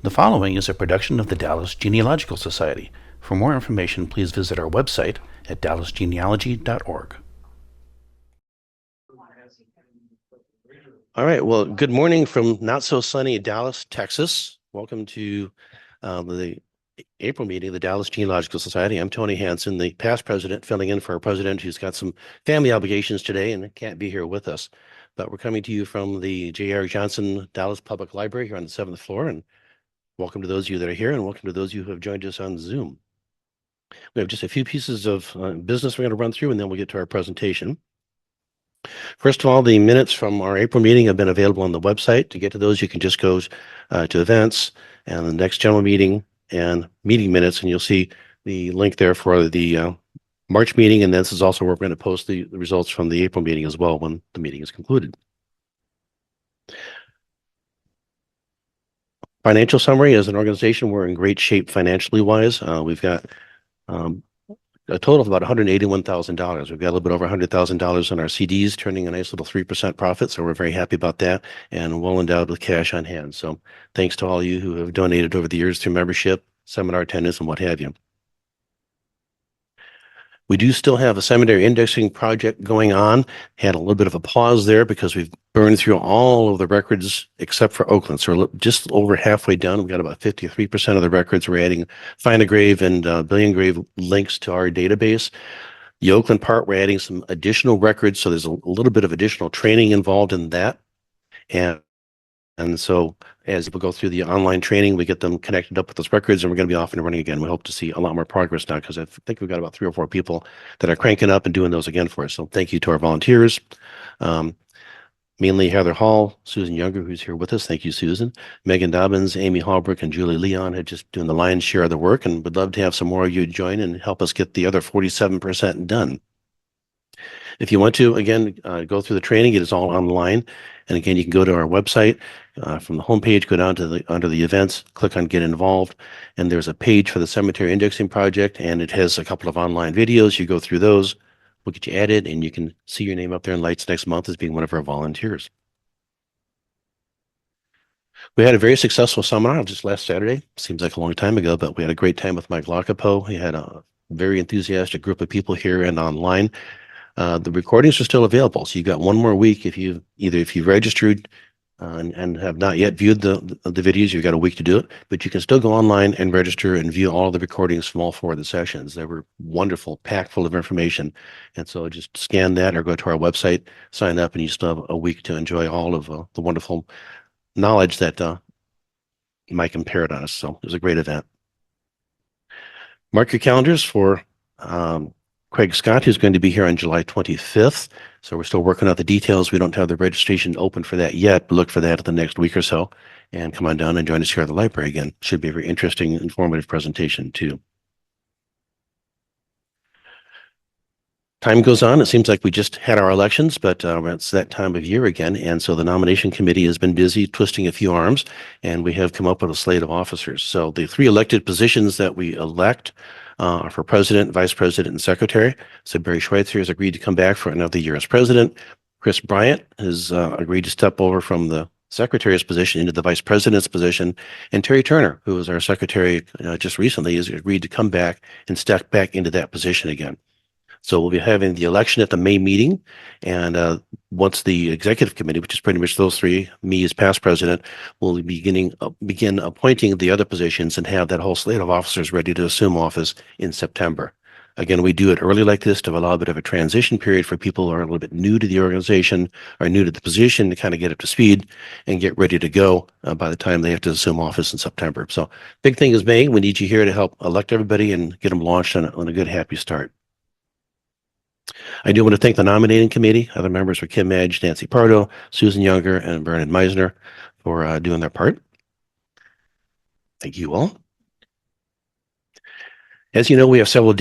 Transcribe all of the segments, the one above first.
The following is a production of the Dallas Genealogical Society. For more information, please visit our website at dallasgenealogy.org. All right. Well, good morning from not so sunny Dallas, Texas. Welcome to the April meeting of the Dallas Genealogical Society. I'm Tony Hansen, the past president, filling in for our president who's got some family obligations today and can't be here with us. But we're coming to you from the J.R. Johnson Dallas Public Library here on the 7th floor. And welcome to those of you that are here, and welcome to those of you who have joined us on Zoom. We have just a few pieces of business we're going to run through, and then we'll get to our presentation. First of all, the minutes from our April meeting have been available on the website. To get to those, you can just go to events and the next general meeting and meeting minutes, and you'll see the link there for the March meeting. And this is also where we're going to post the results from the April meeting as well when the meeting is concluded. Financial summary: as an organization, we're in great shape financially wise. We've got a total of about $181,000. We've got a little bit over $100,000 in our CDs, turning a nice little 3% profit. So we're very happy about that, and well endowed with cash on hand. So thanks to all of you who have donated over the years through membership, seminar attendance, and what have you. We do still have a seminary indexing project going on. Had a little bit of a pause there because we've burned through all of the records except for Oakland. So we're just over halfway done. We've got about 53% of the records. We're adding find a grave and billion grave links to our database. The Oakland part, we're adding some additional records. So there's a little bit of additional training involved in that. And so as people go through the online training, we get them connected up with those records, and we're going to be off and running again. We hope to see a lot more progress now because I think we've got about 3 or 4 people that are cranking up and doing those again for us. So thank you to our volunteers, mainly Heather Hall, Susan Younger, who's here with us. Thank you, Susan. Megan Dobbins, Amy Hallbrook, and Julie Leon had just doing the lion's share of the work, and would love to have some more of you join and help us get the other 47% done. If you want to, again, go through the training, it is all online. And again, you can go to our website from the homepage, go down to under the events, click on Get Involved, and there's a page for the Cemetery Indexing Project, and it has a couple of online videos. You go through those, we'll get you added, and you can see your name up there in lights next month as being one of our volunteers. We had a very successful seminar just last Saturday. Seems like a long time ago, but we had a great time with Mike Lockapo. He had a very enthusiastic group of people here and online. The recordings are still available, so you've got one more week. If you've registered and have not yet viewed the videos, you've got a week to do it. But you can still go online and register and view all the recordings from all 4 of the sessions. They were wonderful, packed full of information. And so just scan that or go to our website, sign up, and you still have a week to enjoy all of the wonderful knowledge that Mike imparted on us. So it was a great event. Mark your calendars for Craig Scott, who's going to be here on July 25th. So we're still working out the details. We don't have the registration open for that yet, but look for that in the next week or so. And come on down and join us here at the library again. Should be a very interesting, informative presentation too. Time goes on. It seems like we just had our elections, but it's that time of year again. And so the nomination committee has been busy twisting a few arms, and we have come up with a slate of officers. So the 3 elected positions that we elect for president, vice president, and secretary. So Barry Schweitzer has agreed to come back for another year as president. Chris Bryant has agreed to step over from the secretary's position into the vice president's position. And Terry Turner, who was our secretary just recently, has agreed to come back and step back into that position again. So we'll be having the election at the May meeting. And once the executive committee, which is pretty much those 3, me as past president, will begin appointing the other positions and have that whole slate of officers ready to assume office in September. Again, we do it early like this to allow a bit of a transition period for people who are a little bit new to the organization or new to the position to kind of get up to speed and get ready to go by the time they have to assume office in September. So big thing is May. We need you here to help elect everybody and get them launched on a good, happy start. I do want to thank the nominating committee. Other members were Kim Madge, Nancy Pardo, Susan Younger, and Bernard Meisner for doing their part. Thank you all. As you know, we have several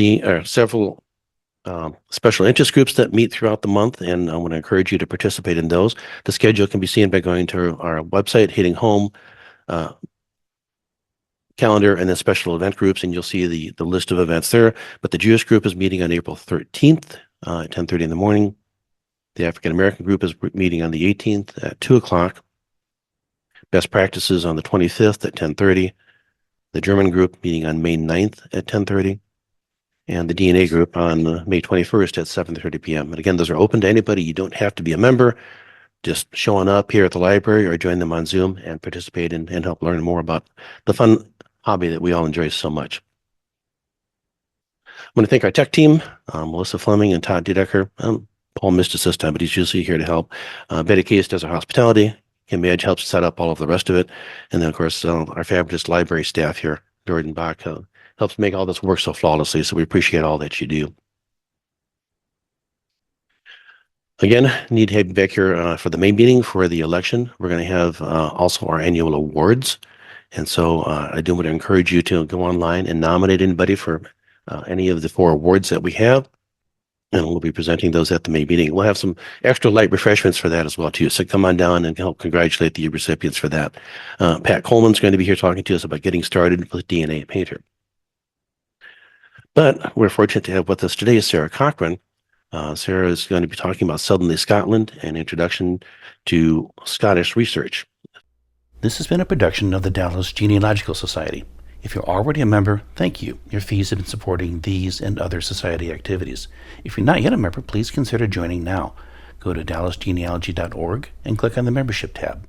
special interest groups that meet throughout the month, and I want to encourage you to participate in those. The schedule can be seen by going to our website, hitting home, calendar, and then special event groups, and you'll see the list of events there. But the Jewish group is meeting on April 13th at 10:30 in the morning. The African American group is meeting on the 18th at 2 o'clock. Best practices on the 25th at 10:30. The German group meeting on May 9th at 10:30. And the DNA group on May 21st at 7:30 p.m. And again, those are open to anybody. You don't have to be a member. Just showing up here at the library or join them on Zoom and participate and help learn more about the fun hobby that we all enjoy so much. I want to thank our tech team, Melissa Fleming and Todd Dedecker. Paul missed us this time, but he's usually here to help. Betty Case does our hospitality. Kim Edge helps set up all of the rest of it. And then, of course, our fabulous library staff here, Jordan Bach, helps make all this work so flawlessly. So we appreciate all that you do. Again, need to have you back here for the main meeting for the election. We're going to have also our annual awards. And so I do want to encourage you to go online and nominate anybody for any of the 4 awards that we have. And we'll be presenting those at the May meeting. We'll have some extra light refreshments for that as well, too. So come on down and help congratulate the recipients for that. Pat Coleman's going to be here talking to us about getting started with DNA Painter. But we're fortunate to have with us today Sarah Cochran. Sarah is going to be talking about Suddenly Scotland and introduction to Scottish research. This has been a production of the Dallas Genealogical Society. If you're already a member, thank you. Your fees have been supporting these and other society activities. If you're not yet a member, please consider joining now. Go to dallasgenealogy.org and click on the membership tab.